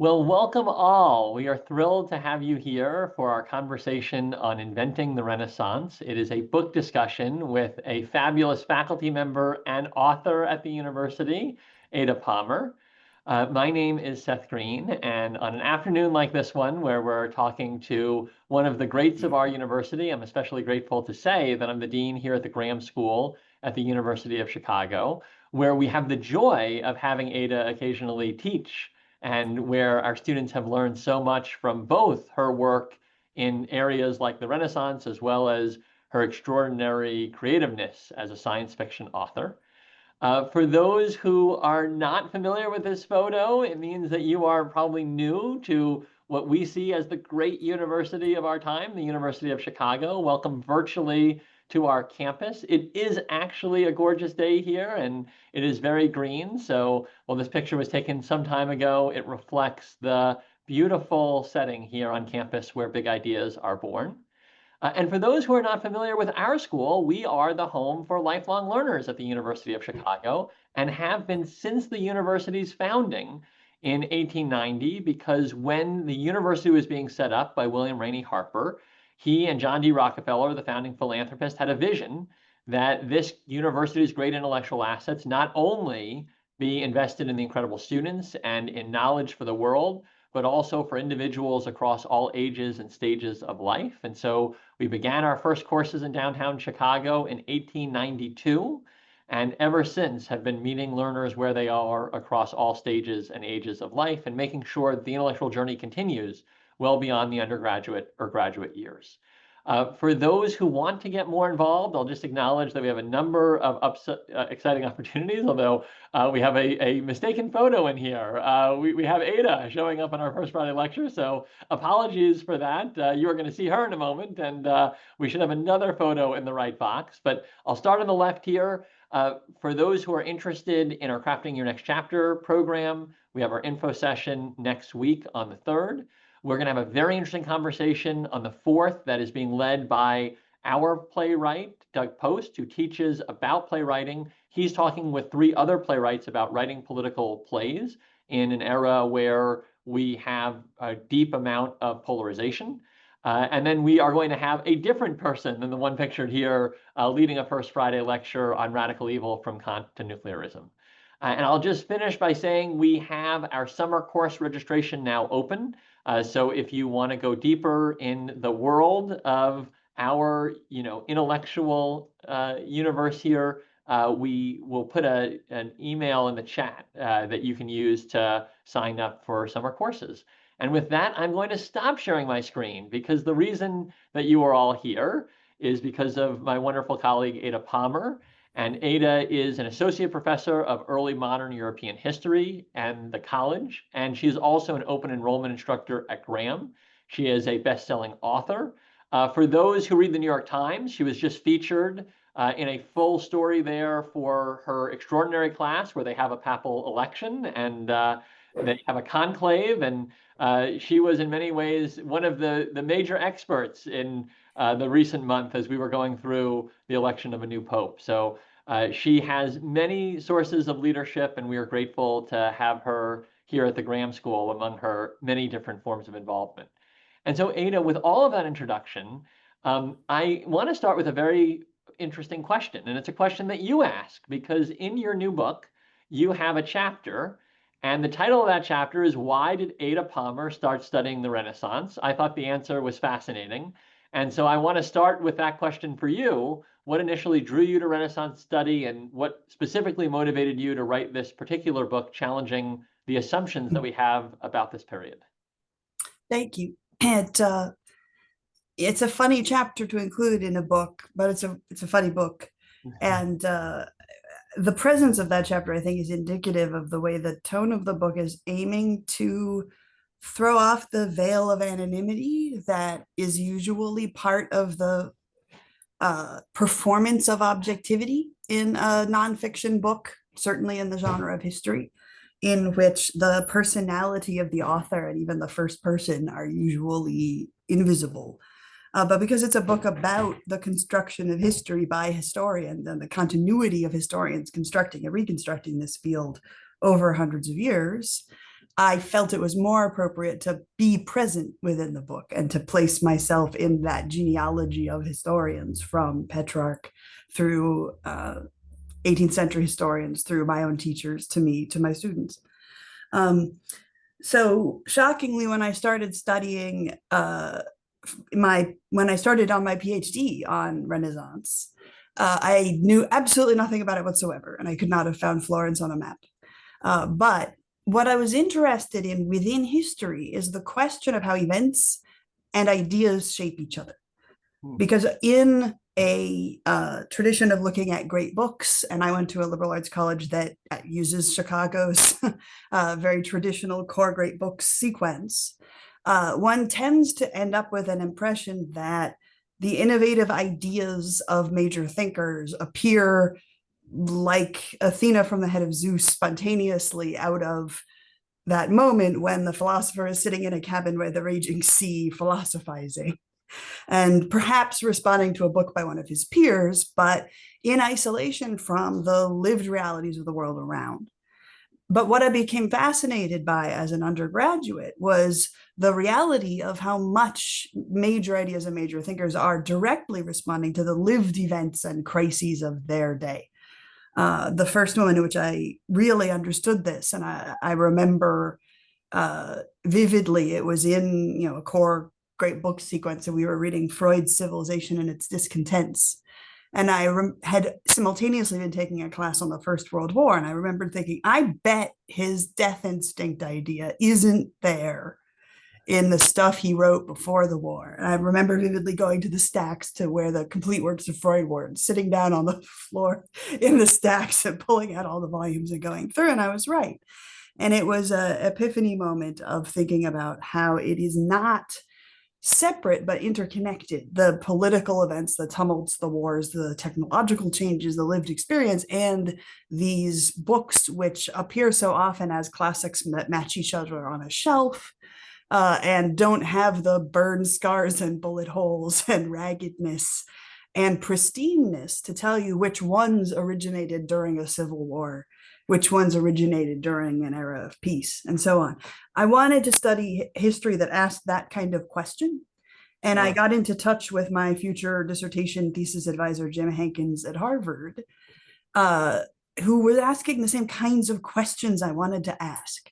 Well, welcome all. We are thrilled to have you here for our conversation on inventing the Renaissance. It is a book discussion with a fabulous faculty member and author at the university, Ada Palmer. My name is Seth Green, and on an afternoon like this one, where we're talking to one of the greats of our university, I'm especially grateful to say that I'm the dean here at the Graham School at the University of Chicago, where we have the joy of having Ada occasionally teach and where our students have learned so much from both her work in areas like the Renaissance as well as her extraordinary creativeness as a science fiction author. For those who are not familiar with this photo, it means that you are probably new to what we see as the great university of our time, the University of Chicago. Welcome virtually to our campus. It is actually a gorgeous day here and it is very green. So while this picture was taken some time ago, it reflects the beautiful setting here on campus where big ideas are born. And for those who are not familiar with our school, we are the home for lifelong learners at the University of Chicago and have been since the university's founding in 1890, because when the university was being set up by William Rainey Harper, he and John D. Rockefeller, the founding philanthropist, had a vision that this university's great intellectual assets not only be invested in the incredible students and in knowledge for the world, but also for individuals across all ages and stages of life. And so we began our first courses in downtown Chicago in 1892, and ever since have been meeting learners where they are across all stages and ages of life and making sure that the intellectual journey continues well beyond the undergraduate or graduate years. For those who want to get more involved, I'll just acknowledge that we have a number of exciting opportunities, although we have a mistaken photo in here. We have Ada showing up in our first Friday lecture, so apologies for that. You are going to see her in a moment, and we should have another photo in the right box. But I'll start on the left here. For those who are interested in our Crafting Your Next Chapter program, we have our info session next week on the 3rd. We're going to have a very interesting conversation on the 4th that is being led by our playwright, Doug Post, who teaches about playwriting. He's talking with 3 other playwrights about writing political plays in an era where we have a deep amount of polarization. And then we are going to have a different person than the one pictured here leading a First Friday lecture on radical evil from Kant to nuclearism. And I'll just finish by saying we have our summer course registration now open. So if you want to go deeper in the world of our, intellectual universe here, we will put an email in the chat that you can use to sign up for summer courses. And with that, I'm going to stop sharing my screen because the reason that you are all here is because of my wonderful colleague, Ada Palmer. And Ada is an associate professor of early modern European history and the college. And she is also an open enrollment instructor at Graham. She is a best-selling author. For those who read the New York Times, she was just featured in a full story there for her extraordinary class where they have a papal election and they have a conclave. And she was in many ways one of the major experts in the recent month as we were going through the election of a new pope. So she has many sources of leadership, and we are grateful to have her here at the Graham School among her many different forms of involvement. And so, Ada, with all of that introduction, I want to start with a very interesting question. And it's a question that you ask, because in your new book, you have a chapter, and the title of that chapter is Why Did Ada Palmer Start Studying the Renaissance? I thought the answer was fascinating. And so I want to start with that question for you. What initially drew you to Renaissance study, and what specifically motivated you to write this particular book challenging the assumptions that we have about this period? Thank you. It's a funny chapter to include in a book, but it's a funny book. And the presence of that chapter, I think, is indicative of the way the tone of the book is aiming to throw off the veil of anonymity that is usually part of the performance of objectivity in a nonfiction book, certainly in the genre of history, in which the personality of the author and even the first person are usually invisible. But because it's a book about the construction of history by historians and the continuity of historians constructing and reconstructing this field over hundreds of years, I felt it was more appropriate to be present within the book and to place myself in that genealogy of historians, from Petrarch through 18th century historians, through my own teachers, to me, to my students. So shockingly, when I started studying when I started on my PhD on Renaissance, I knew absolutely nothing about it whatsoever, and I could not have found Florence on a map. But what I was interested in within history is the question of how events and ideas shape each other. Because in a tradition of looking at great books, and I went to a liberal arts college that uses Chicago's very traditional core great books sequence, one tends to end up with an impression that the innovative ideas of major thinkers appear like Athena from the head of Zeus, spontaneously out of that moment when the philosopher is sitting in a cabin by the raging sea philosophizing, and perhaps responding to a book by one of his peers, but in isolation from the lived realities of the world around. But what I became fascinated by as an undergraduate was the reality of how much major ideas and major thinkers are directly responding to the lived events and crises of their day. The first moment in which I really understood this, and I remember vividly, it was in a core great book sequence, and we were reading Freud's Civilization and Its Discontents. And I had simultaneously been taking a class on the First World War, and I remember thinking, I bet his death instinct idea isn't there in the stuff he wrote before the war. And I remember vividly going to the stacks to where the complete works of Freud were, and sitting down on the floor in the stacks and pulling out all the volumes and going through, and I was right. And it was an epiphany moment of thinking about how it is not separate but interconnected. The political events, the tumults, the wars, the technological changes, the lived experience, and these books, which appear so often as classics that match each other on a shelf, and don't have the burn scars and bullet holes and raggedness and pristineness to tell you which ones originated during a civil war, which ones originated during an era of peace, and so on. I wanted to study history that asked that kind of question. And I got into touch with my future dissertation thesis advisor, Jim Hankins at Harvard, who was asking the same kinds of questions I wanted to ask.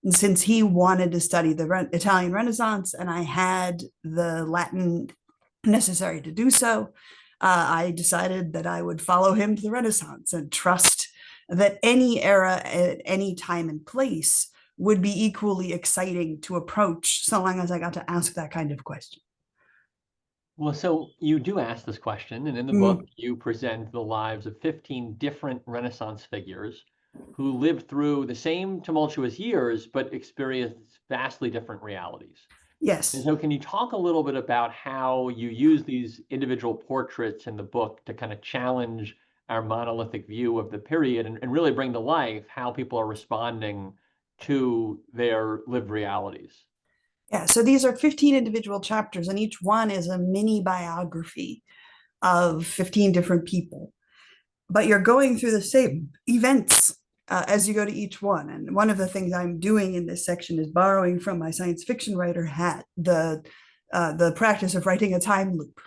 And since he wanted to study the Italian Renaissance, and I had the Latin necessary to do so, I decided that I would follow him to the Renaissance and trust that any era at any time and place would be equally exciting to approach, so long as I got to ask that kind of question. Well, so you do ask this question, and in the book, you present the lives of 15 different Renaissance figures who lived through the same tumultuous years, but experienced vastly different realities. Yes. And so can you talk a little bit about how you use these individual portraits in the book to kind of challenge our monolithic view of the period, and really bring to life how people are responding to their lived realities? Yeah, so these are 15 individual chapters, and each one is a mini biography of 15 different people. But you're going through the same events as you go to each one. And one of the things I'm doing in this section is borrowing from my science fiction writer hat, the practice of writing a time loop.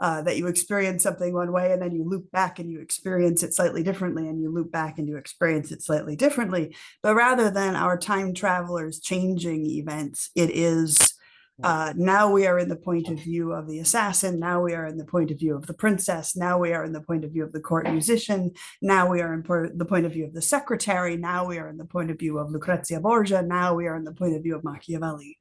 That you experience something one way, and then you loop back and you experience it slightly differently, and you loop back and you experience it slightly differently. But rather than our time travelers changing events, it is now we are in the point of view of the assassin, now we are in the point of view of the princess, now we are in the point of view of the court musician, now we are in the point of view of the secretary, now we are in the point of view of Lucrezia Borgia, now we are in the point of view of Machiavelli,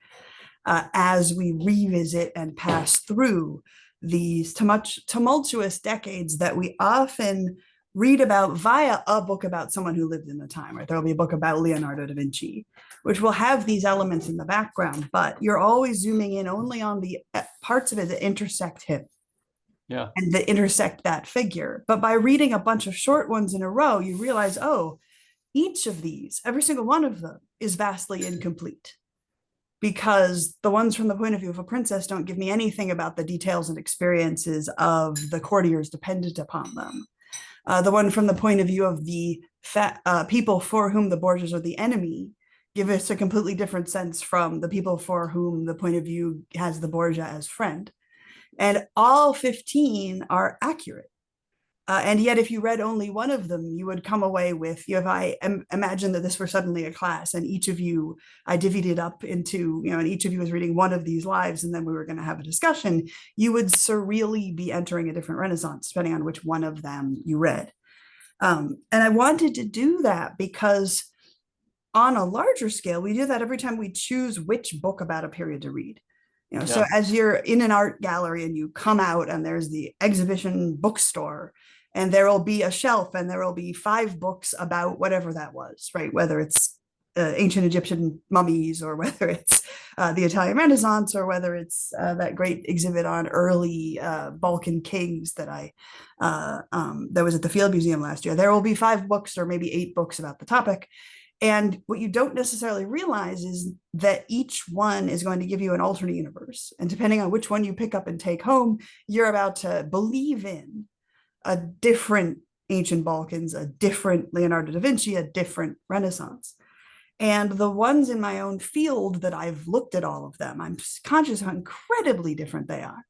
as we revisit and pass through these tumultuous decades that we often read about via a book about someone who lived in the time. Right? There'll be a book about Leonardo da Vinci, which will have these elements in the background, but you're always zooming in only on the parts of it that intersect him. Yeah. And that intersect that figure. But by reading a bunch of short ones in a row, you realize, oh, each of these, every single one of them, is vastly incomplete, because the ones from the point of view of a princess don't give me anything about the details and experiences of the courtiers dependent upon them. The one from the point of view of the people for whom the Borgias are the enemy give us a completely different sense from the people for whom the point of view has the Borgia as friend. And all 15 are accurate. And yet, if you read only one of them, you would come away with, if I imagine that this were suddenly a class and each of you, I divvied it up into, and each of you was reading one of these lives, and then we were going to have a discussion, you would surreally be entering a different Renaissance, depending on which one of them you read. And I wanted to do that because on a larger scale, we do that every time we choose which book about a period to read. So as you're in an art gallery and you come out and there's the exhibition bookstore, and there will be a shelf and there will be 5 books about whatever that was, right? Whether it's ancient Egyptian mummies, or whether it's the Italian Renaissance, or whether it's that great exhibit on early Balkan kings that that was at the Field Museum last year. There will be 5 books or maybe 8 books about the topic. And what you don't necessarily realize is that each one is going to give you an alternate universe. And depending on which one you pick up and take home, you're about to believe in a different ancient Balkans, a different Leonardo da Vinci, a different Renaissance. And the ones in my own field that I've looked at all of them, I'm conscious how incredibly different they are.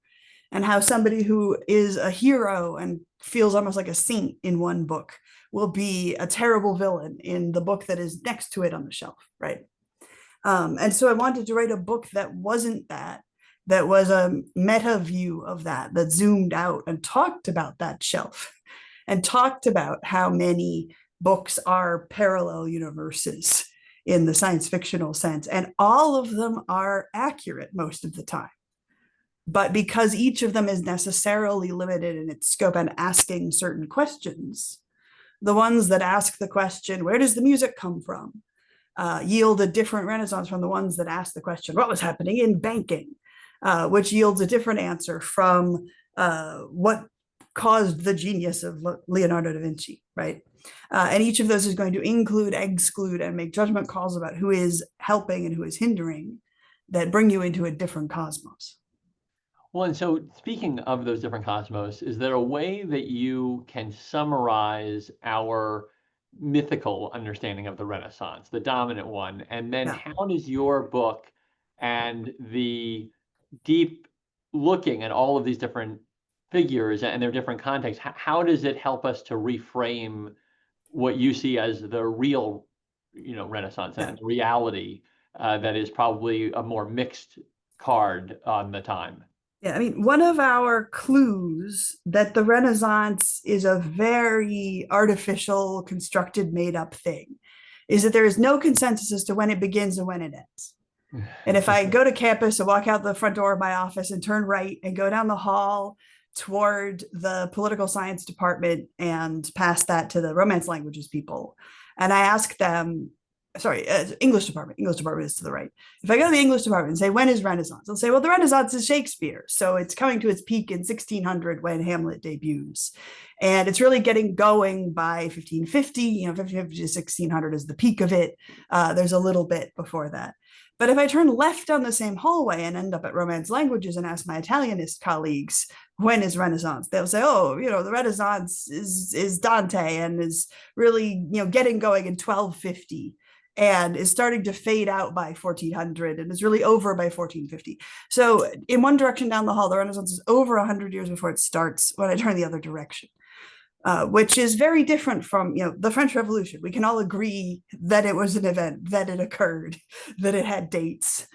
And how somebody who is a hero and feels almost like a saint in one book will be a terrible villain in the book that is next to it on the shelf, right? And so I wanted to write a book that wasn't that was a meta view of that zoomed out and talked about that shelf and talked about how many books are parallel universes in the science fictional sense. And all of them are accurate most of the time. But because each of them is necessarily limited in its scope and asking certain questions, the ones that ask the question, where does the music come from, yield a different Renaissance from the ones that ask the question, what was happening in banking, which yields a different answer from what caused the genius of Leonardo da Vinci, right? And each of those is going to include, exclude, and make judgment calls about who is helping and who is hindering, that bring you into a different cosmos. Well, and so speaking of those different cosmos, is there a way that you can summarize our mythical understanding of the Renaissance, the dominant one? And then how does your book and the deep looking at all of these different figures and their different contexts, how does it help us to reframe what you see as the real, Renaissance and reality that is probably a more mixed card on the time? Yeah, I mean, one of our clues that the Renaissance is a very artificial, constructed, made up thing is that there is no consensus as to when it begins and when it ends. And if I go to campus and walk out the front door of my office and turn right and go down the hall toward the political science department and past that to the Romance languages people, and I ask them, English department is to the right. If I go to the English department and say, when is Renaissance? They'll say, well, the Renaissance is Shakespeare. So it's coming to its peak in 1600 when Hamlet debuts. And it's really getting going by 1550, 1550 to 1600 is the peak of it. There's a little bit before that. But if I turn left down the same hallway and end up at Romance languages and ask my Italianist colleagues, when is Renaissance? They'll say, oh, the Renaissance is Dante and is really, getting going in 1250. And is starting to fade out by 1400 and is really over by 1450. So in one direction down the hall, the Renaissance is over 100 years before it starts when I turn the other direction, which is very different from the French Revolution. We can all agree that it was an event, that it occurred, that it had dates.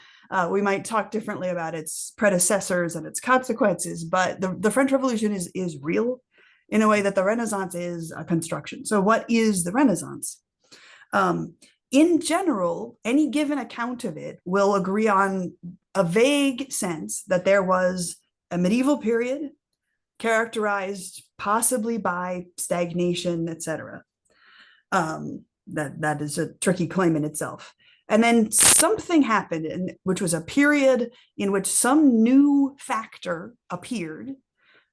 We might talk differently about its predecessors and its consequences, but the French Revolution is real in a way that the Renaissance is a construction. So what is the Renaissance? In general, any given account of it will agree on a vague sense that there was a medieval period characterized possibly by stagnation, etc. That is a tricky claim in itself. And then something happened, which was a period in which some new factor appeared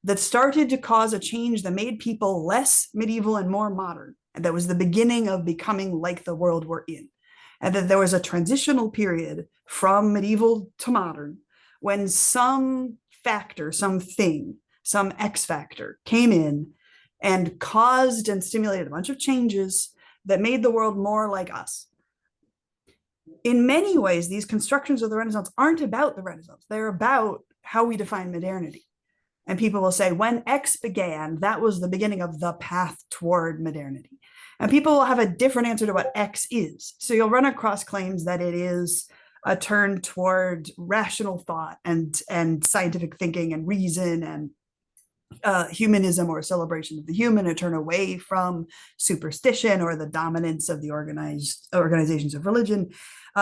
that started to cause a change that made people less medieval and more modern. And that was the beginning of becoming like the world we're in. And that there was a transitional period from medieval to modern when some factor, something, some X factor came in and caused and stimulated a bunch of changes that made the world more like us. in many ways, these constructions of the Renaissance aren't about the Renaissance. They're about how we define modernity. And people will say, when X began, that was the beginning of the path toward modernity. And people will have a different answer to what X is. So you'll run across claims that it is a turn toward rational thought and scientific thinking and reason and humanism, or celebration of the human, a turn away from superstition or the dominance of the organizations of religion.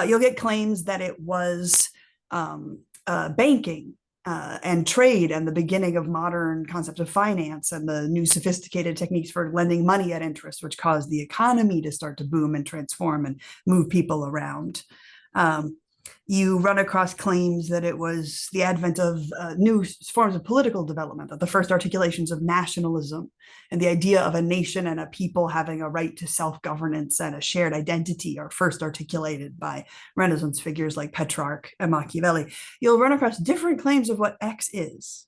You'll get claims that it was banking and trade and the beginning of modern concepts of finance and the new sophisticated techniques for lending money at interest, which caused the economy to start to boom and transform and move people around. You run across claims that it was the advent of new forms of political development, that the first articulations of nationalism and the idea of a nation and a people having a right to self-governance and a shared identity are first articulated by Renaissance figures like Petrarch and Machiavelli. You'll run across different claims of what X is,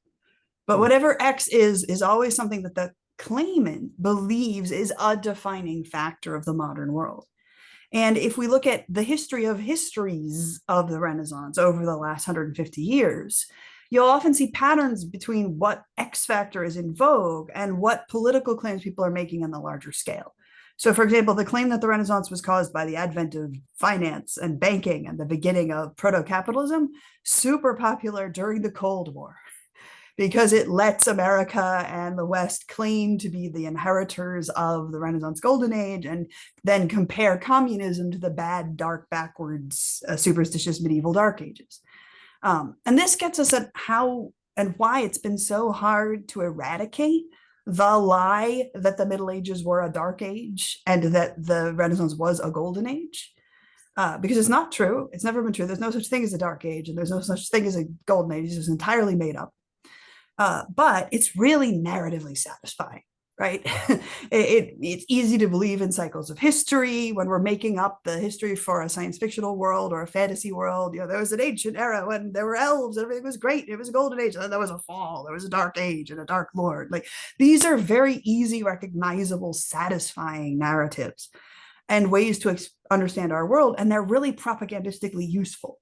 but whatever X is always something that the claimant believes is a defining factor of the modern world. And if we look at the history of histories of the Renaissance over the last 150 years, you'll often see patterns between what X factor is in vogue and what political claims people are making on the larger scale. So, for example, the claim that the Renaissance was caused by the advent of finance and banking and the beginning of proto-capitalism, super popular during the Cold War, because it lets America and the West claim to be the inheritors of the Renaissance Golden Age and then compare communism to the bad, dark, backwards, superstitious medieval Dark Ages. And this gets us at how and why it's been so hard to eradicate the lie that the Middle Ages were a Dark Age and that the Renaissance was a Golden Age. Because it's not true. It's never been true. There's no such thing as a Dark Age and there's no such thing as a Golden Age. It's entirely made up. But it's really narratively satisfying, right? It's easy to believe in cycles of history when we're making up the history for a science fictional world or a fantasy world. You know, there was an ancient era when there were elves and everything was great. It was a golden age, and then there was a fall. There was a dark age and a dark lord. Like, these are very easy, recognizable, satisfying narratives and ways to understand our world, and they're really propagandistically useful.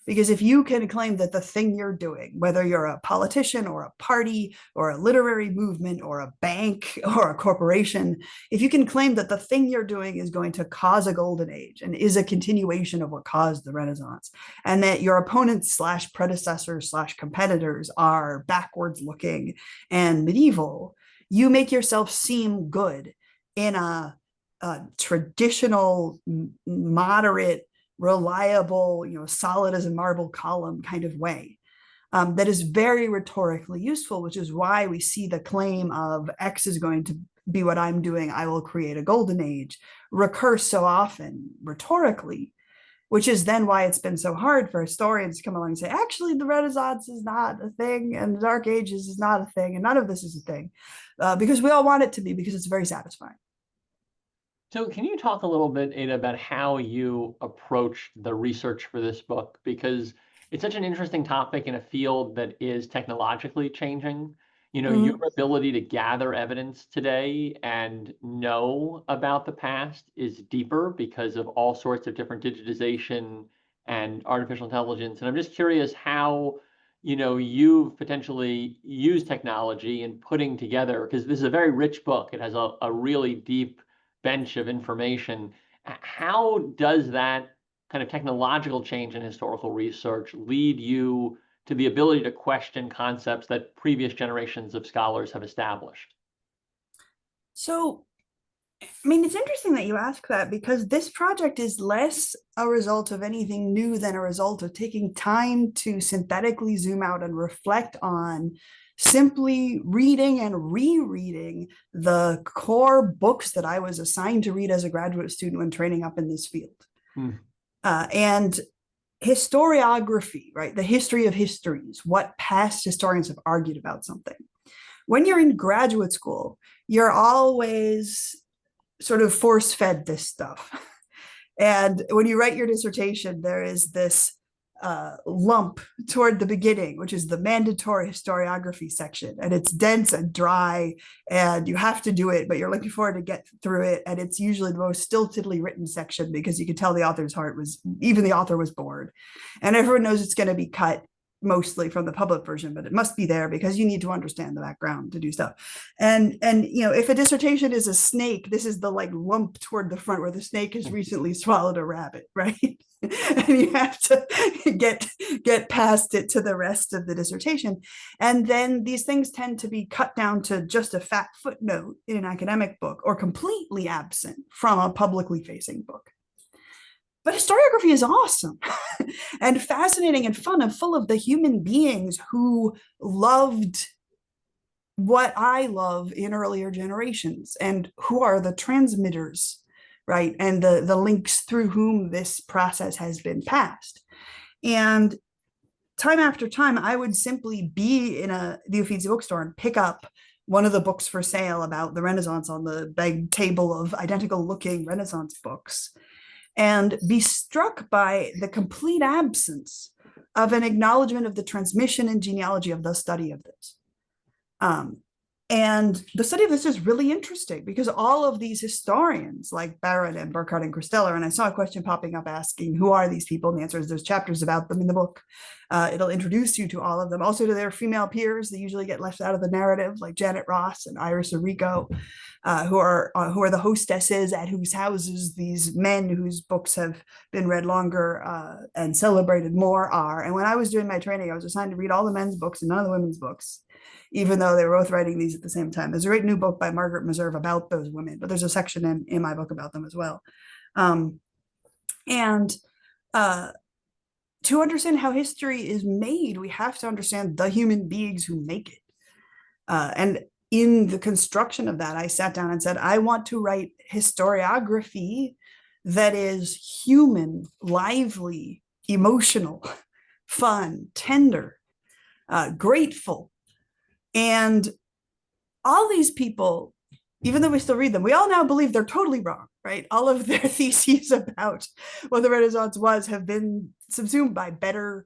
Because if you can claim that the thing you're doing, whether you're a politician or a party or a literary movement or a bank or a corporation, if you can claim that the thing you're doing is going to cause a golden age and is a continuation of what caused the Renaissance, and that your opponents slash predecessors slash competitors are backwards looking and medieval, you make yourself seem good in a traditional, moderate, reliable, solid as a marble column kind of way. That is very rhetorically useful, which is why we see the claim of X is going to be what I'm doing, I will create a golden age, recur so often rhetorically, which is then why it's been so hard for historians to come along and say, actually, the Renaissance is not a thing, and the Dark Ages is not a thing, and none of this is a thing, because we all want it to be, because it's very satisfying. So can you talk a little bit, Ada, about how you approached the research for this book? Because it's such an interesting topic in a field that is technologically changing. Your ability to gather evidence today and know about the past is deeper because of all sorts of different digitization and artificial intelligence. And I'm just curious how, you've potentially used technology in putting together, because this is a very rich book. It has a really deep bench of information. How does that kind of technological change in historical research lead you to the ability to question concepts that previous generations of scholars have established? So, it's interesting that you ask that, because this project is less a result of anything new than a result of taking time to synthetically zoom out and reflect on simply reading and rereading the core books that I was assigned to read as a graduate student when training up in this field. And historiography, right? The history of histories, what past historians have argued about something. When you're in graduate school, you're always sort of force-fed this stuff. And when you write your dissertation, there is this lump toward the beginning, which is the mandatory historiography section. And it's dense and dry, and you have to do it, but you're looking forward to get through it. And it's usually the most stiltedly written section because you can tell the author's heart was, even the author was bored. And everyone knows it's going to be cut mostly from the public version, but it must be there because you need to understand the background to do stuff. And if a dissertation is a snake, this is the like lump toward the front where the snake has recently swallowed a rabbit, right? And you have to get past it to the rest of the dissertation. And then these things tend to be cut down to just a fat footnote in an academic book, or completely absent from a publicly facing book. But historiography is awesome and fascinating and fun and full of the human beings who loved what I love in earlier generations, and who are the transmitters, right? And the links through whom this process has been passed. And time after time, I would simply be in the Uffizi bookstore and pick up one of the books for sale about the Renaissance on the big table of identical looking Renaissance books, and be struck by the complete absence of an acknowledgement of the transmission and genealogy of the study of this. And the study of this is really interesting because all of these historians like Barrett and Burkhardt and Christeller, and I saw a question popping up asking, who are these people? And the answer is there's chapters about them in the book. It'll introduce you to all of them, also to their female peers that usually get left out of the narrative, like Janet Ross and Iris Arrico, who are the hostesses at whose houses these men whose books have been read longer and celebrated more are. And when I was doing my training, I was assigned to read all the men's books and none of the women's books, even though they were both writing these at the same time. There's a great new book by Margaret Meserve about those women, but there's a section in my book about them as well. To understand how history is made, we have to understand the human beings who make it. And in the construction of that, I sat down and said, I want to write historiography that is human, lively, emotional, fun, tender, grateful. And all these people, even though we still read them, we all now believe they're totally wrong, right? All of their theses about what the Renaissance was have been subsumed by better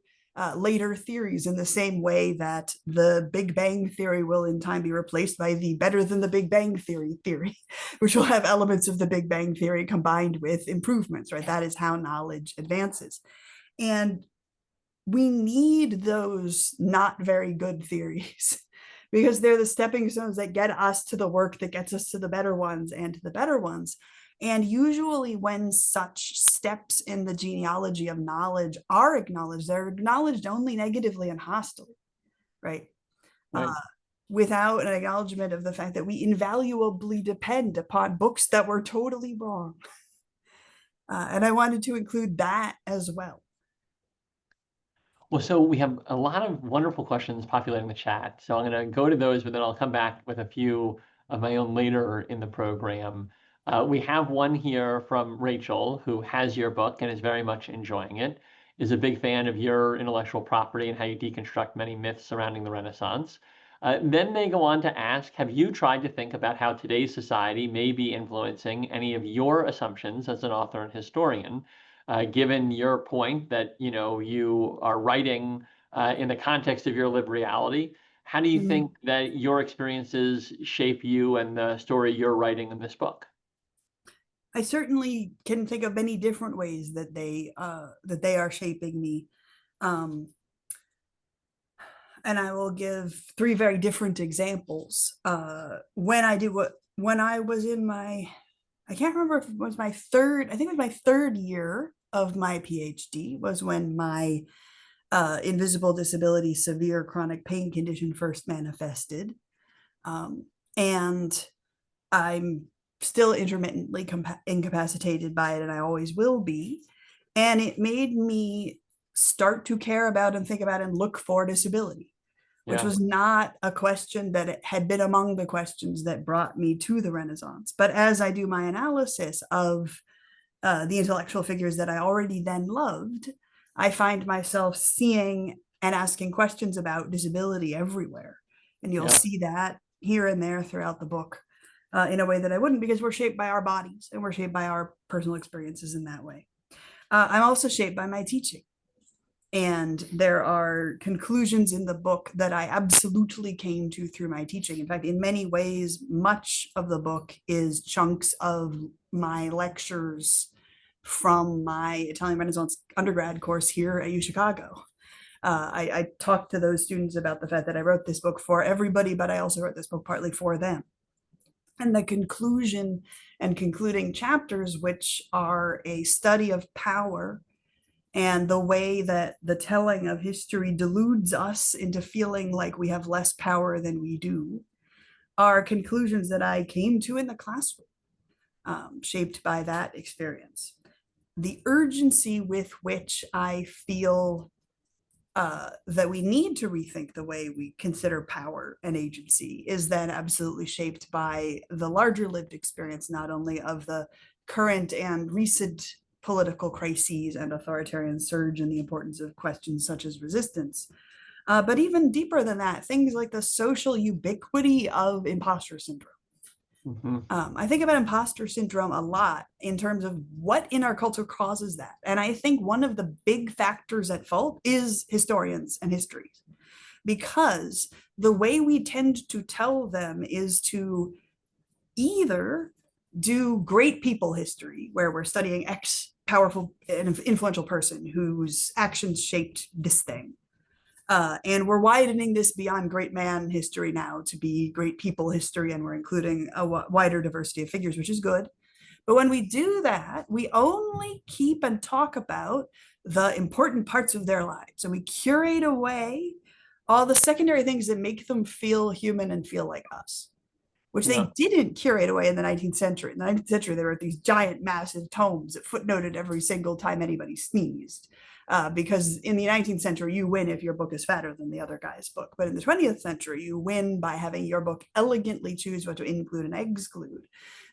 later theories, in the same way that the Big Bang theory will in time be replaced by the better than the Big Bang theory, which will have elements of the Big Bang theory combined with improvements, right? That is how knowledge advances. And we need those not very good theories because they're the stepping stones that get us to the work that gets us to the better ones and to the better ones. And usually when such steps in the genealogy of knowledge are acknowledged, they're acknowledged only negatively and hostily, right? Without an acknowledgement of the fact that we invaluably depend upon books that were totally wrong. And I wanted to include that as well. Well, so we have a lot of wonderful questions populating the chat. So I'm going to go to those, but then I'll come back with a few of my own later in the program. We have one here from Rachel, who has your book and is very much enjoying it, is a big fan of your intellectual property and how you deconstruct many myths surrounding the Renaissance. Then they go on to ask, have you tried to think about how today's society may be influencing any of your assumptions as an author and historian? Given your point that you are writing in the context of your lived reality, how do you think that your experiences shape you and the story you're writing in this book? I certainly can think of many different ways that they are shaping me, and I will give three very different examples. When I was in my, I can't remember if it was my third, I think it was my third year of my PhD, was when my invisible disability, severe chronic pain condition first manifested. And I'm still intermittently incapacitated by it, and I always will be. And it made me start to care about and think about and look for disability, which was not a question that had been among the questions that brought me to the Renaissance. But as I do my analysis of the intellectual figures that I already then loved, I find myself seeing and asking questions about disability everywhere. And you'll see that here and there throughout the book in a way that I wouldn't, because we're shaped by our bodies and we're shaped by our personal experiences in that way. I'm also shaped by my teaching. And there are conclusions in the book that I absolutely came to through my teaching. In fact, in many ways, much of the book is chunks of my lectures from my Italian Renaissance undergrad course here at UChicago. I talked to those students about the fact that I wrote this book for everybody, but I also wrote this book partly for them. And the conclusion and concluding chapters, which are a study of power and the way that the telling of history deludes us into feeling like we have less power than we do, are conclusions that I came to in the classroom, shaped by that experience. The urgency with which I feel that we need to rethink the way we consider power and agency is then absolutely shaped by the larger lived experience, not only of the current and recent political crises and authoritarian surge and the importance of questions such as resistance, but even deeper than that, things like the social ubiquity of imposter syndrome. I think about imposter syndrome a lot in terms of what in our culture causes that. And I think one of the big factors at fault is historians and histories, because the way we tend to tell them is to either do great people history, where we're studying X powerful and influential person whose actions shaped this thing. And we're widening this beyond great man history now to be great people history, and we're including a wider diversity of figures, which is good. But when we do that, we only keep and talk about the important parts of their lives, and we curate away all the secondary things that make them feel human and feel like us, which they didn't curate away in the 19th century. In the 19th century, they wrote these giant, massive tomes that footnoted every single time anybody sneezed. Because in the 19th century, you win if your book is fatter than the other guy's book. But in the 20th century, you win by having your book elegantly choose what to include and exclude.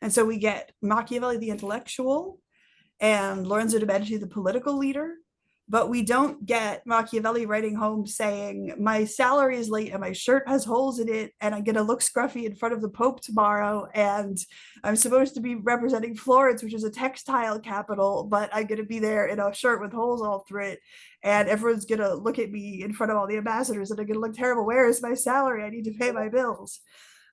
And so we get Machiavelli, the intellectual, and Lorenzo da Vinci, the political leader. But we don't get Machiavelli writing home saying, my salary is late and my shirt has holes in it, and I'm going to look scruffy in front of the Pope tomorrow, and I'm supposed to be representing Florence, which is a textile capital, but I'm going to be there in a shirt with holes all through it, and everyone's going to look at me in front of all the ambassadors, and I'm going to look terrible. Where is my salary? I need to pay my bills.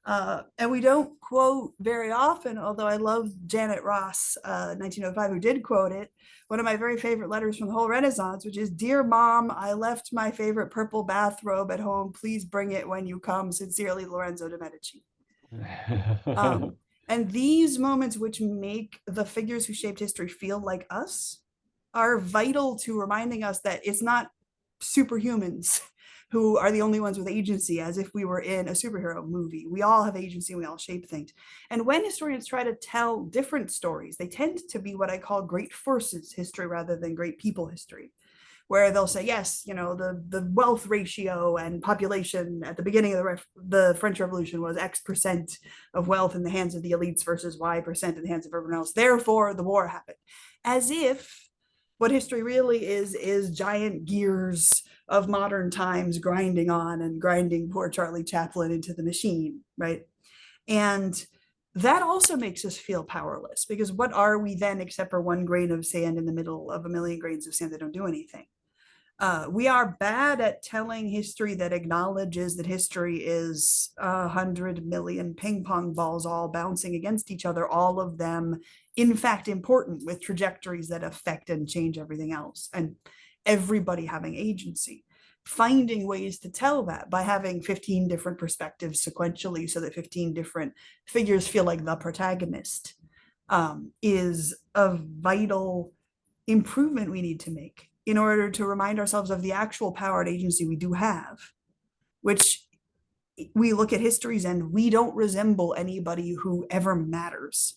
And we don't quote very often, although I love Janet Ross, 1905, who did quote it, one of my very favorite letters from the whole Renaissance, which is, "Dear Mom, I left my favorite purple bathrobe at home. Please bring it when you come. Sincerely, Lorenzo da Medici." And these moments, which make the figures who shaped history feel like us, are vital to reminding us that it's not superhumans who are the only ones with agency, as if we were in a superhero movie. We all have agency, and we all shape things. And when historians try to tell different stories, they tend to be what I call great forces history rather than great people history, where they'll say, yes, you know, the wealth ratio and population at the beginning of the French Revolution was X% of wealth in the hands of the elites versus Y% in the hands of everyone else. Therefore, the war happened. As if what history really is giant gears of modern times grinding on and grinding poor Charlie Chaplin into the machine, right? And that also makes us feel powerless, because what are we then except for one grain of sand in the middle of a million grains of sand that don't do anything? We are bad at telling history that acknowledges that history is 100 million ping pong balls all bouncing against each other, all of them in fact important, with trajectories that affect and change everything else, and everybody having agency. Finding ways to tell that by having 15 different perspectives sequentially so that 15 different figures feel like the protagonist, is a vital improvement we need to make in order to remind ourselves of the actual power and agency we do have, which we look at histories and we don't resemble anybody who ever matters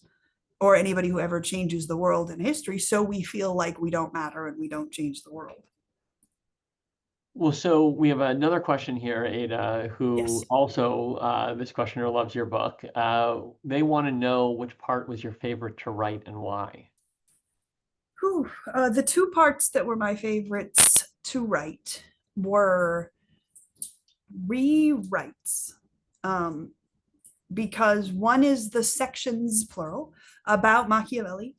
or anybody who ever changes the world in history. So we feel like we don't matter and we don't change the world. Well, so we have another question here, Ada, who Yes. also, this questioner loves your book. They want to know which part was your favorite to write and why. The two parts that were my favorites to write were rewrites, because one is the sections, plural, about Machiavelli,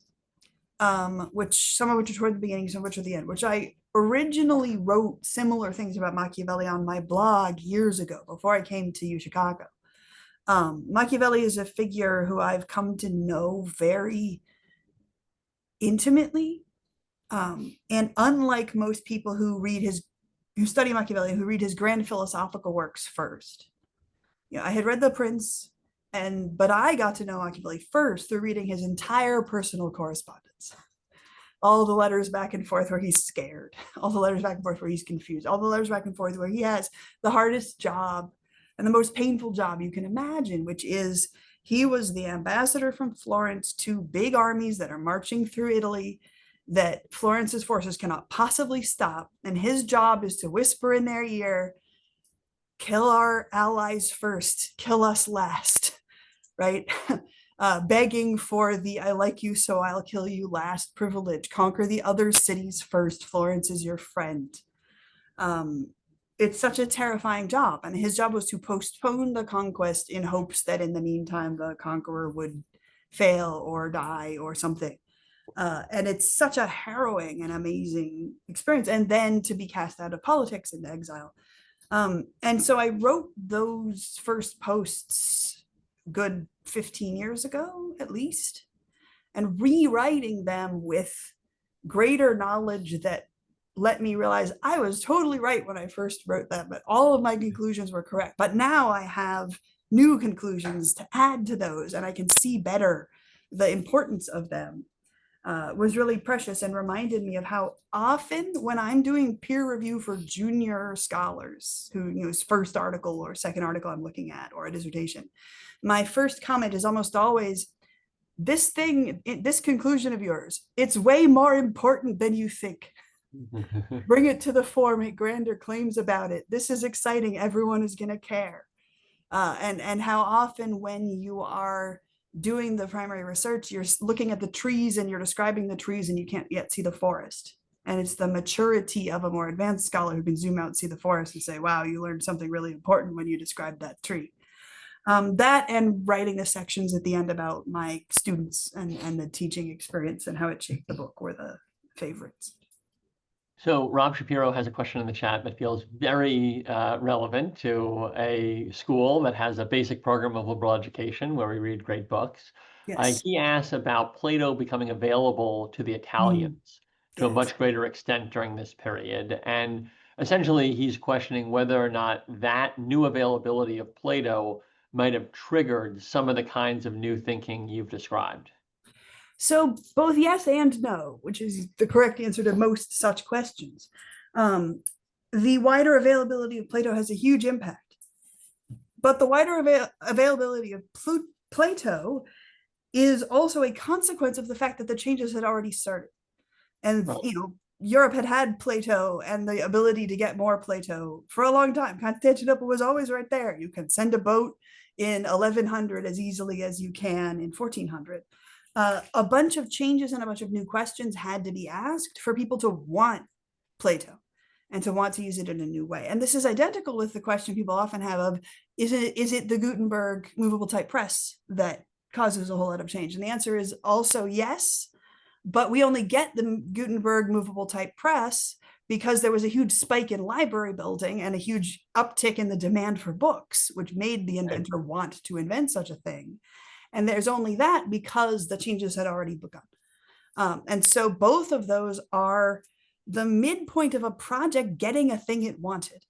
which some of which are toward the beginning, some of which are the end, which I originally wrote similar things about Machiavelli on my blog years ago before I came to U Chicago. Machiavelli is a figure who I've come to know very intimately. And unlike most people who study Machiavelli, who read his grand philosophical works first, I had read The Prince, but I got to know Machiavelli first through reading his entire personal correspondence. All the letters back and forth where he's scared, all the letters back and forth where he's confused, all the letters back and forth where he has the hardest job and the most painful job you can imagine, which is he was the ambassador from Florence to big armies that are marching through Italy that Florence's forces cannot possibly stop. And his job is to whisper in their ear, kill our allies first, kill us last, right? Begging for the I like you, so I'll kill you last privilege. Conquer the other cities first. Florence is your friend. It's such a terrifying job. And his job was to postpone the conquest in hopes that in the meantime, the conqueror would fail or die or something. And it's such a harrowing and amazing experience. And then to be cast out of politics into exile. And so I wrote those first posts good 15 years ago, at least, and rewriting them with greater knowledge that let me realize I was totally right when I first wrote them, but all of my conclusions were correct. But now I have new conclusions to add to those, and I can see better the importance of them. Was really precious and reminded me of how often when I'm doing peer review for junior scholars who, first article or second article I'm looking at or a dissertation, my first comment is almost always, this conclusion of yours, it's way more important than you think. Bring it to the fore, make grander claims about it. This is exciting. Everyone is going to care. And how often when you are doing the primary research, you're looking at the trees and you're describing the trees and you can't yet see the forest. And it's the maturity of a more advanced scholar who can zoom out and see the forest and say, wow, you learned something really important when you described that tree. That and writing the sections at the end about my students and the teaching experience and how it shaped the book were the favorites. So Rob Shapiro has a question in the chat that feels very relevant to a school that has a basic program of liberal education where we read great books. Yes. He asks about Plato becoming available to the Italians to a much greater extent during this period. And essentially, he's questioning whether or not that new availability of Plato might have triggered some of the kinds of new thinking you've described. So both yes and no, which is the correct answer to most such questions. The wider availability of Plato has a huge impact, but the wider availability of Plato is also a consequence of the fact that the changes had already started. And, Europe had Plato and the ability to get more Plato for a long time. Constantinople was always right there. You can send a boat in 1100 as easily as you can in 1400. A bunch of changes and a bunch of new questions had to be asked for people to want Plato and to want to use it in a new way. And this is identical with the question people often have of, is it the Gutenberg movable type press that causes a whole lot of change? And the answer is also yes, but we only get the Gutenberg movable type press because there was a huge spike in library building and a huge uptick in the demand for books, which made the inventor want to invent such a thing. And there's only that because the changes had already begun. And so both of those are the midpoint of a project getting a thing it wanted.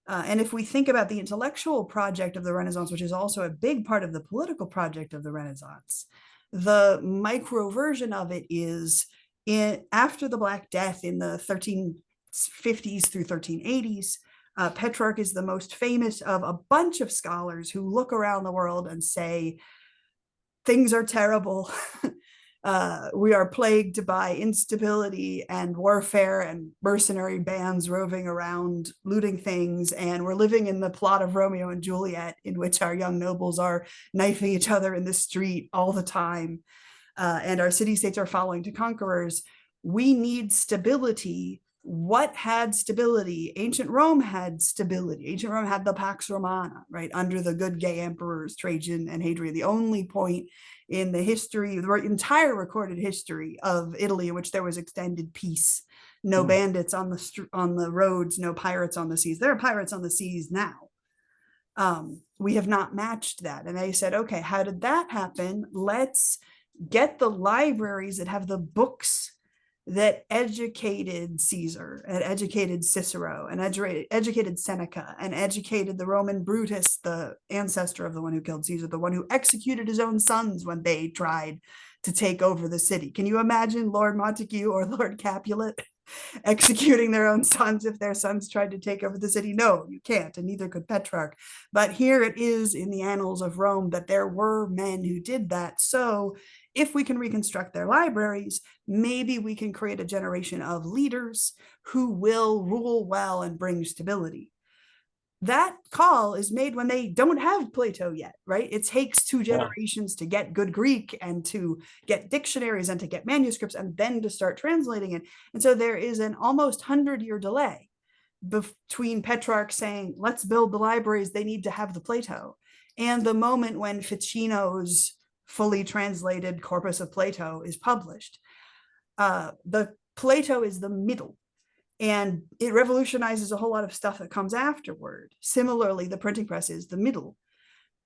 And if we think about the intellectual project of the Renaissance, which is also a big part of the political project of the Renaissance, the micro version of it is after the Black Death in the 1350s through 1380s, Petrarch is the most famous of a bunch of scholars who look around the world and say, things are terrible. We are plagued by instability and warfare and mercenary bands roving around looting things. And we're living in the plot of Romeo and Juliet, in which our young nobles are knifing each other in the street all the time. And our city-states are falling to conquerors. We need stability. What had stability? Ancient Rome had stability. Ancient Rome had the Pax Romana, right? Under the good gay emperors, Trajan and Hadrian. The only point in the history, the entire recorded history of Italy, in which there was extended peace. No bandits on the roads, no pirates on the seas. There are pirates on the seas now. We have not matched that. And they said, okay, how did that happen? Let's get the libraries that have the books that educated Caesar and educated Cicero and educated Seneca and educated the Roman Brutus, the ancestor of the one who killed Caesar, the one who executed his own sons when they tried to take over the city. Can you imagine Lord Montague or Lord Capulet executing their own sons if their sons tried to take over the city? No, you can't, and neither could Petrarch. But here it is in the annals of Rome that there were men who did that. So if we can reconstruct their libraries, maybe we can create a generation of leaders who will rule well and bring stability. That call is made when they don't have Plato yet, right? It takes 2 generations to get good Greek and to get dictionaries and to get manuscripts and then to start translating it. And so there is an almost 100-year delay between Petrarch saying, let's build the libraries, they need to have the Plato, and the moment when Ficino's fully translated corpus of Plato is published. The Plato is the middle, and it revolutionizes a whole lot of stuff that comes afterward. Similarly, the printing press is the middle.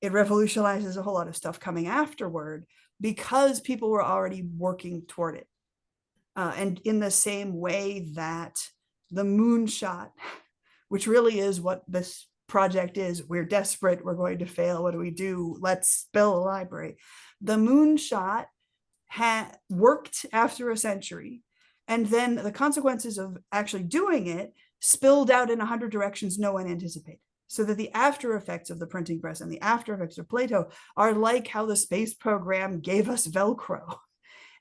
It revolutionizes a whole lot of stuff coming afterward because people were already working toward it. And in the same way that the moonshot, which really is what this project is, we're desperate, we're going to fail, what do we do? Let's build a library. The moonshot had worked after a century, and then the consequences of actually doing it spilled out in 100 directions no one anticipated. So that the after effects of the printing press and the after effects of Plato are like how the space program gave us Velcro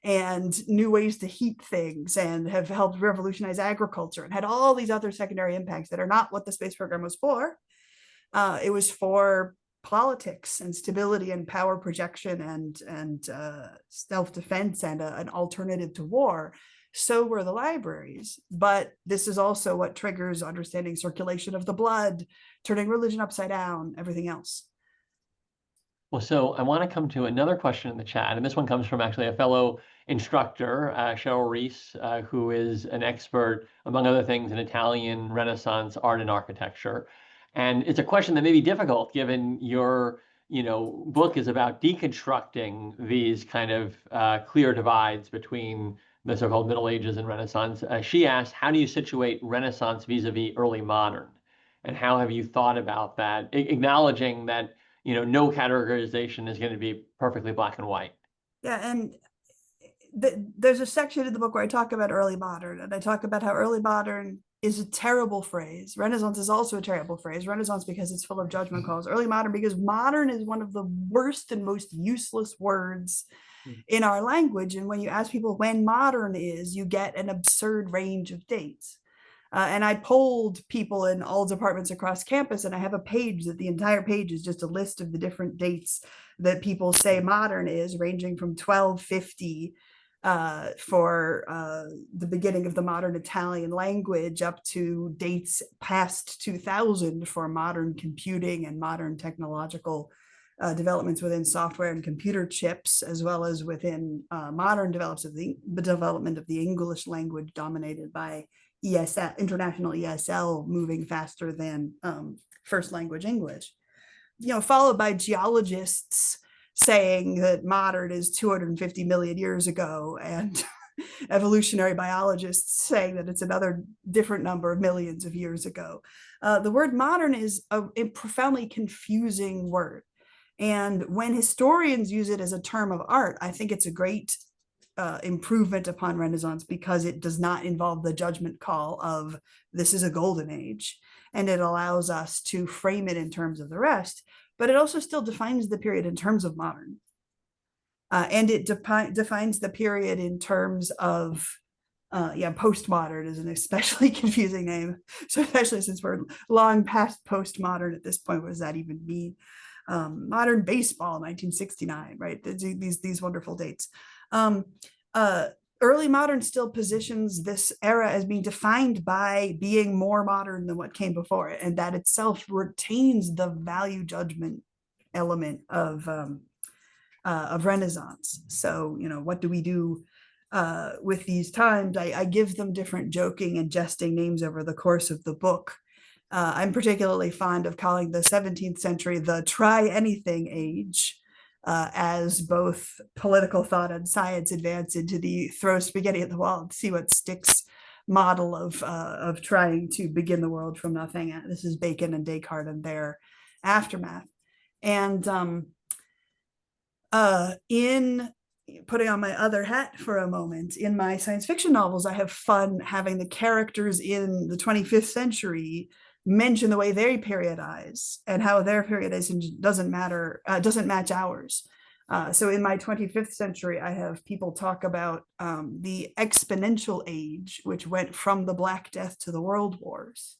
and new ways to heat things and have helped revolutionize agriculture and had all these other secondary impacts that are not what the space program was for. It was for politics and stability and power projection and self-defense and an alternative to war. So were the libraries. But this is also what triggers understanding circulation of the blood, turning religion upside down, everything else. Well, so I want to come to another question in the chat, and this one comes from actually a fellow instructor, Cheryl Reese, who is an expert, among other things, in Italian Renaissance art and architecture. And it's a question that may be difficult given your, book is about deconstructing these kind of clear divides between the so-called Middle Ages and Renaissance. She asked, how do you situate Renaissance vis-a-vis early modern? And how have you thought about that, acknowledging that, no categorization is going to be perfectly black and white? Yeah, and there's a section in the book where I talk about early modern, and I talk about how early modern is a terrible phrase. Renaissance is also a terrible phrase. Renaissance because it's full of judgment calls. Early modern because modern is one of the worst and most useless words in our language. And when you ask people when modern is, you get an absurd range of dates. And I polled people in all departments across campus, and I have a page that the entire page is just a list of the different dates that people say modern is, ranging from 1250 for the beginning of the modern Italian language up to dates past 2000 for modern computing and modern technological developments within software and computer chips, as well as within modern development of the English language dominated by ESL, international ESL, moving faster than first language English, followed by geologists saying that modern is 250 million years ago, and evolutionary biologists saying that it's another different number of millions of years ago. The word modern is a profoundly confusing word. And when historians use it as a term of art, I think it's a great improvement upon Renaissance because it does not involve the judgment call of this is a golden age, and it allows us to frame it in terms of the rest, but it also still defines the period in terms of modern. And it defines the period in terms of, postmodern is an especially confusing name. So especially since we're long past postmodern at this point, what does that even mean? Modern baseball, 1969, right? These wonderful dates. Early modern still positions this era as being defined by being more modern than what came before it, and that itself retains the value judgment element of of Renaissance. So, what do we do with these times? I give them different joking and jesting names over the course of the book. I'm particularly fond of calling the 17th century the try anything age, as both political thought and science advance into the throw spaghetti at the wall and see what sticks model of trying to begin the world from nothing. This is Bacon and Descartes and their aftermath. And in putting on my other hat for a moment, in my science fiction novels, I have fun having the characters in the 25th century mention the way they periodize and how their periodization doesn't match ours. So in my 25th century, I have people talk about the exponential age, which went from the Black Death to the World Wars.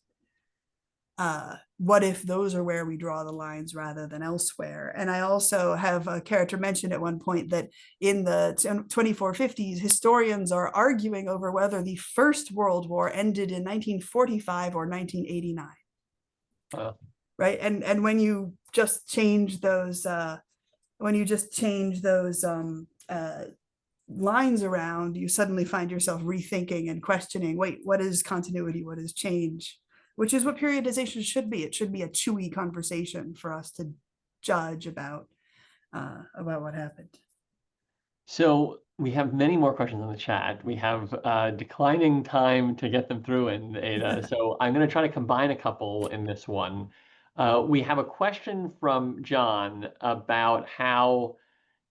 What if those are where we draw the lines rather than elsewhere? And I also have a character mentioned at one point that in the 2450s, historians are arguing over whether the First World War ended in 1945 or 1989. Right. And when you just change those lines around, you suddenly find yourself rethinking and questioning, wait, what is continuity? What is change? Which is what periodization should be. It should be a chewy conversation for us to judge about what happened. So we have many more questions in the chat. We have declining time to get them through in Ada. So I'm going to try to combine a couple in this one. We have a question from John about how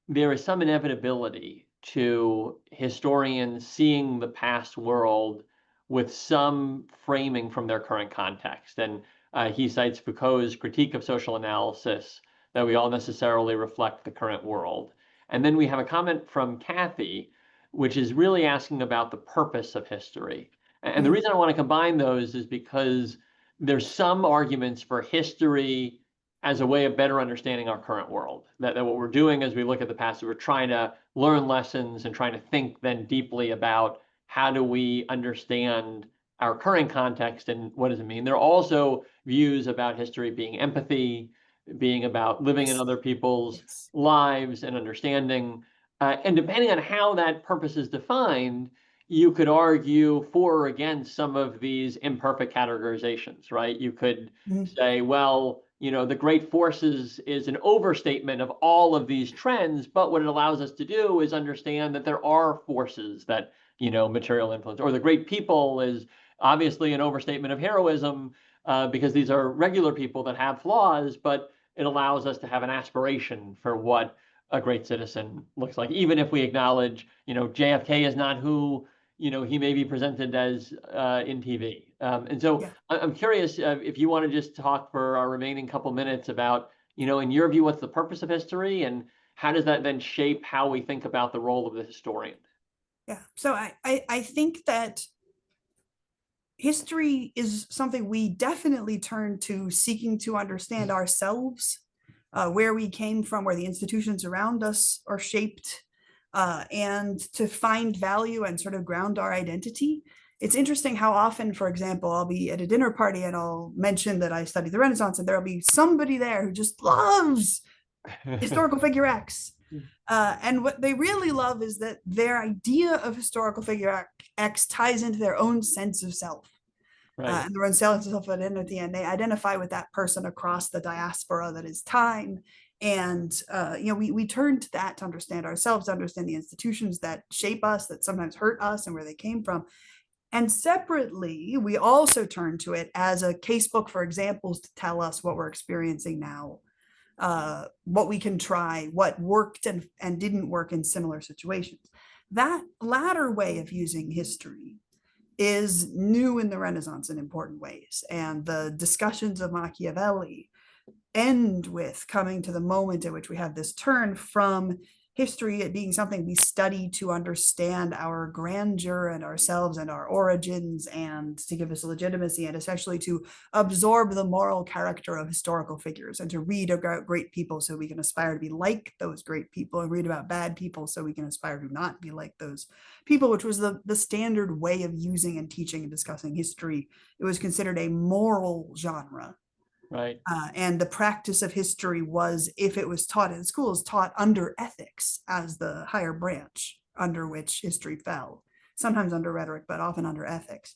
there is some inevitability to historians seeing the past world with some framing from their current context. And he cites Foucault's critique of social analysis, that we all necessarily reflect the current world. And then we have a comment from Kathy, which is really asking about the purpose of history. And the reason I want to combine those is because there's some arguments for history as a way of better understanding our current world. That what we're doing as we look at the past, we're trying to learn lessons and trying to think then deeply about how do we understand our current context and what does it mean. There are also views about history being empathy, being about living in other people's lives and understanding. And depending on how that purpose is defined, you could argue for or against some of these imperfect categorizations, right? You could say, well, the great forces is an overstatement of all of these trends, but what it allows us to do is understand that there are forces that, material influence, or the great people is obviously an overstatement of heroism, because these are regular people that have flaws, but it allows us to have an aspiration for what a great citizen looks like, even if we acknowledge, JFK is not who he may be presented as in TV. And so I'm curious if you want to just talk for our remaining couple minutes about, in your view, what's the purpose of history and how does that then shape how we think about the role of the historian? Yeah, so I think that history is something we definitely turn to seeking to understand ourselves, where we came from, where the institutions around us are shaped, and to find value and sort of ground our identity. It's interesting how often, for example, I'll be at a dinner party and I'll mention that I studied the Renaissance, and there'll be somebody there who just loves historical figure X. And what they really love is that their idea of historical figure X ties into their own sense of self. Right. And their own sense of self-identity, and they identify with that person across the diaspora that is time. And we turn to that to understand ourselves, to understand the institutions that shape us, that sometimes hurt us, and where they came from. And separately, we also turn to it as a casebook for examples to tell us what we're experiencing now, what we can try, what worked and didn't work in similar situations. That latter way of using history is new in the Renaissance in important ways. And the discussions of Machiavelli end with coming to the moment at which we have this turn from history being something we study to understand our grandeur and ourselves and our origins, and to give us legitimacy, and especially to absorb the moral character of historical figures, and to read about great people so we can aspire to be like those great people, and read about bad people so we can aspire to not be like those people, which was the standard way of using and teaching and discussing history. It was considered a moral genre. Right. And the practice of history was, if it was taught in schools, taught under ethics as the higher branch under which history fell, sometimes under rhetoric, but often under ethics.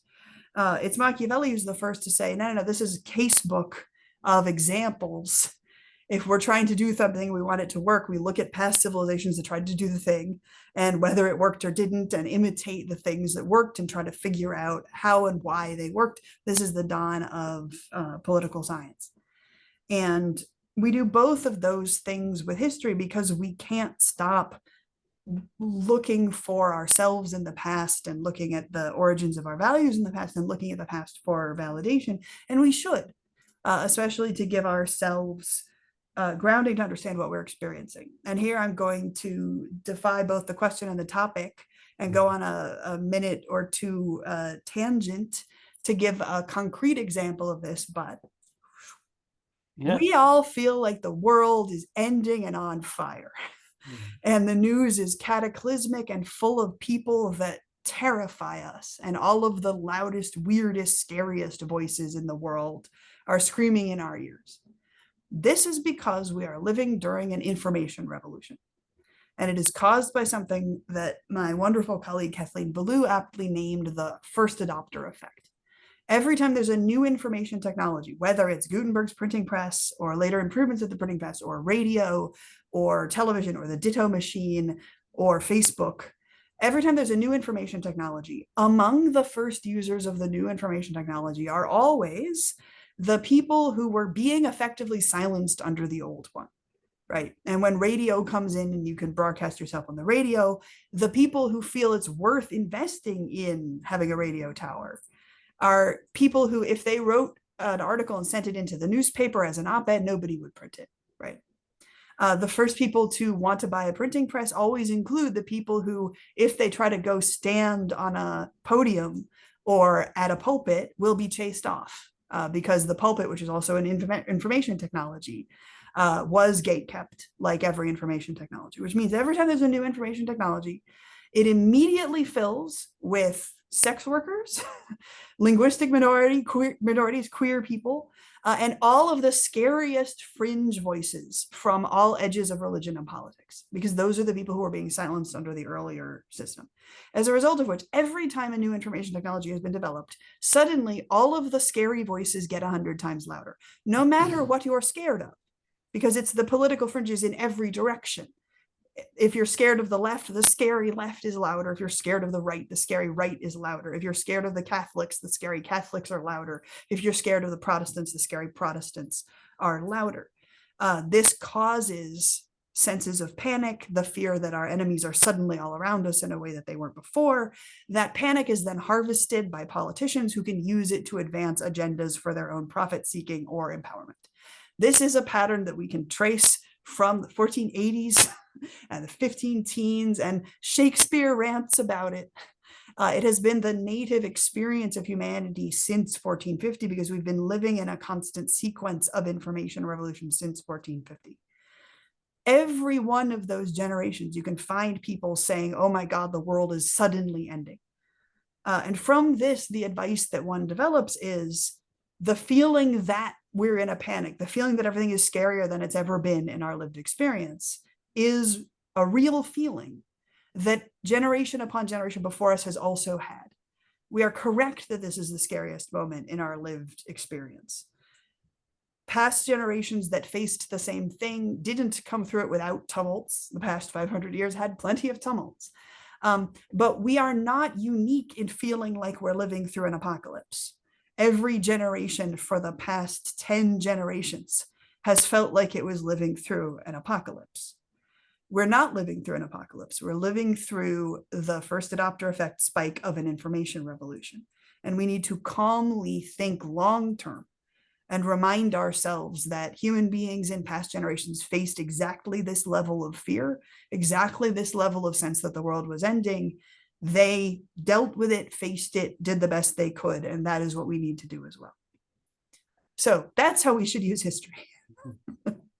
It's Machiavelli who's the first to say, no, this is a case book of examples. If we're trying to do something, we want it to work, we look at past civilizations that tried to do the thing and whether it worked or didn't, and imitate the things that worked and try to figure out how and why they worked. This is the dawn of political science. And we do both of those things with history because we can't stop looking for ourselves in the past and looking at the origins of our values in the past and looking at the past for validation. And we should, especially to give ourselves grounding to understand what we're experiencing. And here I'm going to defy both the question and the topic and go on a minute or two tangent to give a concrete example of this. But we all feel like the world is ending and on fire. And the news is cataclysmic and full of people that terrify us. And all of the loudest, weirdest, scariest voices in the world are screaming in our ears. This is because we are living during an information revolution. And it is caused by something that my wonderful colleague Kathleen Ballou aptly named the first adopter effect. Every time there's a new information technology, whether it's Gutenberg's printing press or later improvements of the printing press or radio or television or the Ditto machine or Facebook, every time there's a new information technology, among the first users of the new information technology are always the people who were being effectively silenced under the old one, right? And when radio comes in and you can broadcast yourself on the radio, the people who feel it's worth investing in having a radio tower are people who, if they wrote an article and sent it into the newspaper as an op-ed, nobody would print it, right? The first people to want to buy a printing press always include the people who, if they try to go stand on a podium or at a pulpit, will be chased off because the pulpit, which is also an information technology, was gatekept like every information technology, which means every time there's a new information technology, it immediately fills with sex workers, linguistic minorities, queer people, and all of the scariest fringe voices from all edges of religion and politics, because those are the people who are being silenced under the earlier system. As a result of which, every time a new information technology has been developed, suddenly all of the scary voices get 100 times louder, no matter what you're scared of, because it's the political fringes in every direction. If you're scared of the left, the scary left is louder. If you're scared of the right, the scary right is louder. If you're scared of the Catholics, the scary Catholics are louder. If you're scared of the Protestants, the scary Protestants are louder. This causes senses of panic, the fear that our enemies are suddenly all around us in a way that they weren't before. That panic is then harvested by politicians who can use it to advance agendas for their own profit-seeking or empowerment. This is a pattern that we can trace from the 1480s and the 15 teens, and Shakespeare rants about it. It has been the native experience of humanity since 1450 because we've been living in a constant sequence of information revolution since 1450. Every one of those generations, you can find people saying, oh my God, the world is suddenly ending. And from this, the advice that one develops is the feeling that we're in a panic, the feeling that everything is scarier than it's ever been in our lived experience is a real feeling that generation upon generation before us has also had. We are correct that this is the scariest moment in our lived experience. Past generations that faced the same thing didn't come through it without tumults. The past 500 years had plenty of tumults. But we are not unique in feeling like we're living through an apocalypse. Every generation for the past 10 generations has felt like it was living through an apocalypse. We're not living through an apocalypse. We're living through the first adopter effect spike of an information revolution. And we need to calmly think long-term and remind ourselves that human beings in past generations faced exactly this level of fear, exactly this level of sense that the world was ending. They dealt with it, faced it, did the best they could, and that is what we need to do as well. So that's how we should use history.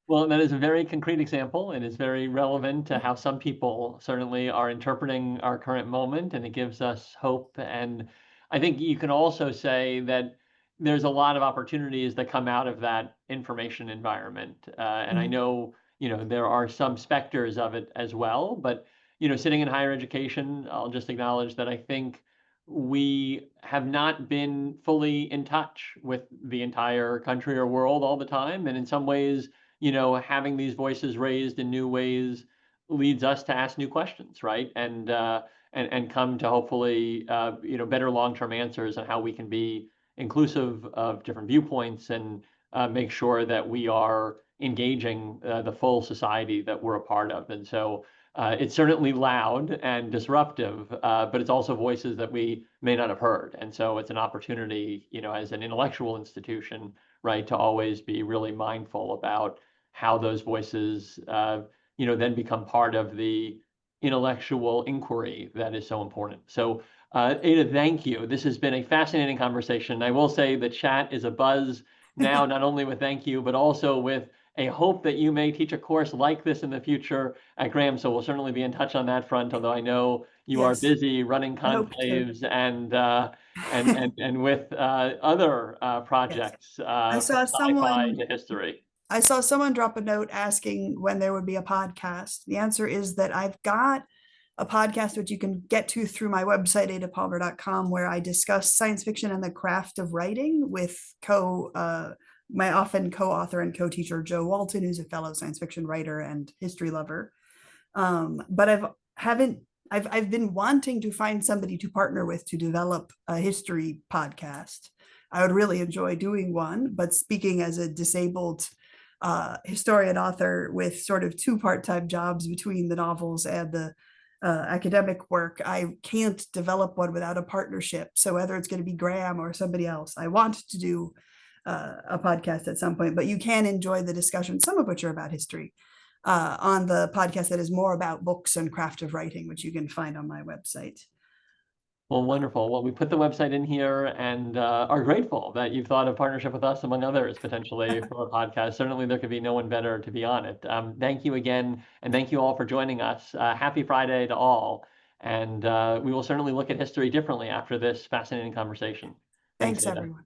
Well, that is a very concrete example, and is very relevant to how some people certainly are interpreting our current moment, and it gives us hope. And I think you can also say that there's a lot of opportunities that come out of that information environment. And I know, there are some specters of it as well, but, sitting in higher education, I'll just acknowledge that I think we have not been fully in touch with the entire country or world all the time. And in some ways, having these voices raised in new ways leads us to ask new questions, right? And come to hopefully, better long-term answers on how we can be inclusive of different viewpoints and make sure that we are engaging the full society that we're a part of. And so it's certainly loud and disruptive, but it's also voices that we may not have heard. And so it's an opportunity, as an intellectual institution, right, to always be really mindful about how those voices, then become part of the intellectual inquiry that is so important. So Ada, thank you. This has been a fascinating conversation. I will say the chat is abuzz now, not only with thank you, but also with a hope that you may teach a course like this in the future at Graham. So we'll certainly be in touch on that front, although I know you are Yes, busy running I hope to. conclaves and with other Yes. projects I from saw sci-fi someone to history. I saw someone drop a note asking when there would be a podcast. The answer is that I've got a podcast which you can get to through my website, adapalmer.com, where I discuss science fiction and the craft of writing with my often co-author and co-teacher Joe Walton, who's a fellow science fiction writer and history lover. But I've been wanting to find somebody to partner with to develop a history podcast. I would really enjoy doing one, but speaking as a disabled historian author with sort of two part-time jobs between the novels and the academic work, I can't develop one without a partnership. So whether it's going to be Graham or somebody else, I want to do a podcast at some point, but you can enjoy the discussion, some of which are about history, on the podcast that is more about books and craft of writing, which you can find on my website. Well, wonderful. Well, we put the website in here and are grateful that you've thought of partnership with us, among others, potentially for a podcast. Certainly, there could be no one better to be on it. Thank you again, and thank you all for joining us. Happy Friday to all, and we will certainly look at history differently after this fascinating conversation. Thanks, Thanks, Ada. everyone.